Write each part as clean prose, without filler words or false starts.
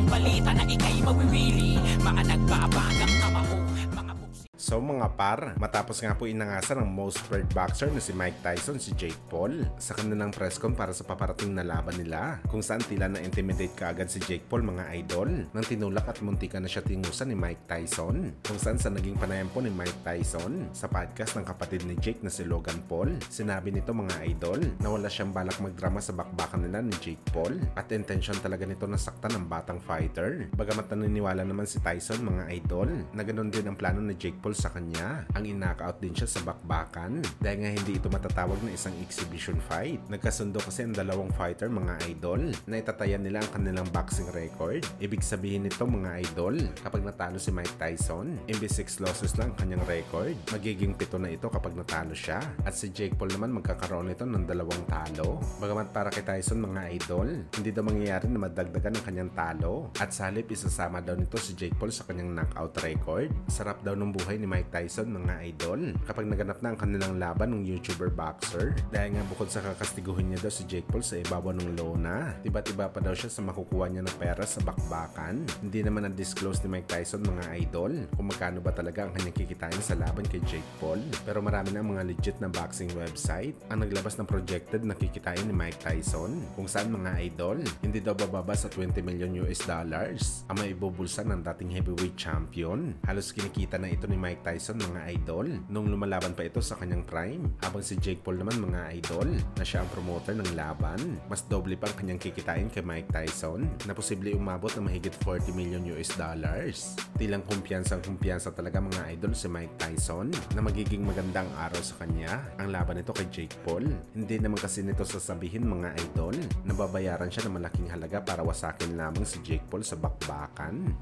balita na ikay mawiwili. Mga nagbabagang kamao, mga So mga par, matapos nga po inangasan ng most feared boxer na si Mike Tyson, si Jake Paul, sa kanilang presscon para sa paparating na laban nila, kung saan tila na-intimidate kaagad si Jake Paul mga idol, nang tinulak at muntika na siya tingusan ni Mike Tyson, kung saan sa naging panayam po ni Mike Tyson sa podcast ng kapatid ni Jake na si Logan Paul, sinabi nito mga idol na wala siyang balak magdrama sa bakbakan nila ni Jake Paul at intention talaga nito na saktan ng batang fighter. Bagamat naniniwala naman si Tyson mga idol na ganoon din ang plano ni Jake Paul sa kanya, ang in-knockout din siya sa bakbakan dahil nga hindi ito matatawag na isang exhibition fight. Nagkasundo kasi ang dalawang fighter mga idol na itatayan nila ang kanilang boxing record. Ibig sabihin nito mga idol, kapag natalo si Mike Tyson, imbis 6 losses lang ang kanyang record, magiging 7 na ito kapag natalo siya, at si Jake Paul naman magkakaroon ito ng 2 talo. Bagamat para kay Tyson mga idol, hindi daw mangyayari na madagdagan ang kanyang talo, at sa halip isasama daw nito si Jake Paul sa kanyang knockout record. Sarap daw ng buhay ni Mike Tyson mga idol kapag naganap na ang kanilang laban ng YouTuber boxer, dahil nga bukod sa kakastiguhin niya daw si Jake Paul sa ibabaw ng lona, iba't iba pa daw siya sa makukuha niya ng pera sa bakbakan. Hindi naman na-disclose ni Mike Tyson mga idol kung magkano ba talaga ang kanyang kikitain sa laban kay Jake Paul, pero marami na mga legit na boxing website ang naglabas ng projected na kikitain ni Mike Tyson, kung saan mga idol hindi daw bababa sa 20 million US dollars ang maibubulsa ng dating heavyweight champion. Halos kinikita na ito ni Mike Tyson mga idol nung lumalaban pa ito sa kanyang prime, habang si Jake Paul naman mga idol na siya ang promoter ng laban, mas doble pa ang kanyang kikitain kay Mike Tyson na posible umabot na mahigit 40 million US dollars. Tilang kumpiyansa talaga mga idol si Mike Tyson na magiging magandang araw sa kanya ang laban nito kay Jake Paul. Hindi naman kasi nito sasabihin mga idol na babayaran siya ng malaking halaga para wasakin lamang si Jake Paul sa bakbakan.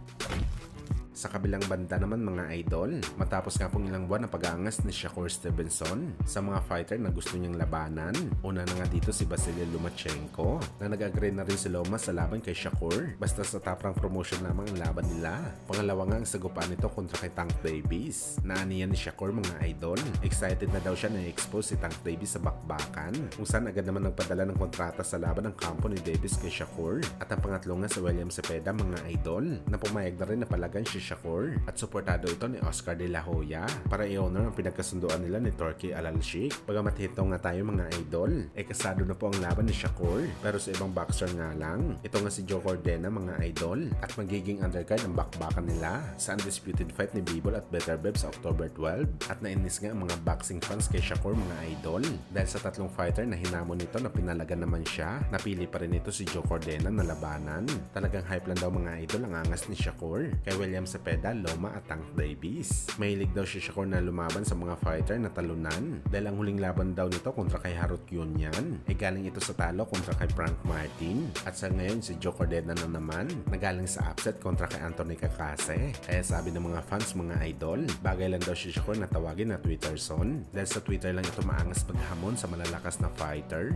Sa kabilang banda naman mga idol, matapos nga pong ilang buwan na pag-aangas ni Shakur Stevenson sa mga fighter na gusto niyang labanan, una na nga dito si Vasily Lomachenko na nag-agree na rin si Loma sa laban kay Shakur basta sa top rank promotion lamang ang laban nila. Pangalawa nga ang sagupaan nito kontra kay Tank Davis na aniyan ni Shakur mga idol. Excited na daw siya na i-expose si Tank Davis sa bakbakan, kung saan agad naman nagpadala ng kontrata sa laban ng kampo ni Davis kay Shakur. At ang pangatlo nga si William Cepeda mga idol na pumayag na rin na palagan si Shakur, at suportado ito ni Oscar De La Hoya para i-honor ang pinagkasunduan nila ni Turki Al-Sheikh. Bagamat hito nga tayo mga idol, kasado na po ang laban ni Shakur, pero sa ibang boxer nga lang. Ito nga si Joe Cordena mga idol, at magiging undercard ang bakbakan nila sa undisputed fight ni Bivol at Better Bev sa October 12. At nainis nga ang mga boxing fans kay Shakur mga idol dahil sa tatlong fighter na hinamon nito na pinalagan naman siya, napili pa rin ito si Joe Cordena na labanan. Talagang hype lang daw mga idol ang angas ni Shakur kay William Cepeda, Loma at Tank Davis. Mahilig daw si Shakur na lumaban sa mga fighter na talunan dahil ang huling laban daw nito kontra kay Harut Yunyan ay galing ito sa talo kontra kay Frank Martin, at sa ngayon si Joe Cordena na naman nagaling sa upset kontra kay Anthony Kakase. Kaya sabi ng mga fans mga idol, bagay lang daw si Shakur na tawagin na Twitter son dahil sa Twitter lang ito maangas paghamon sa malalakas na fighter.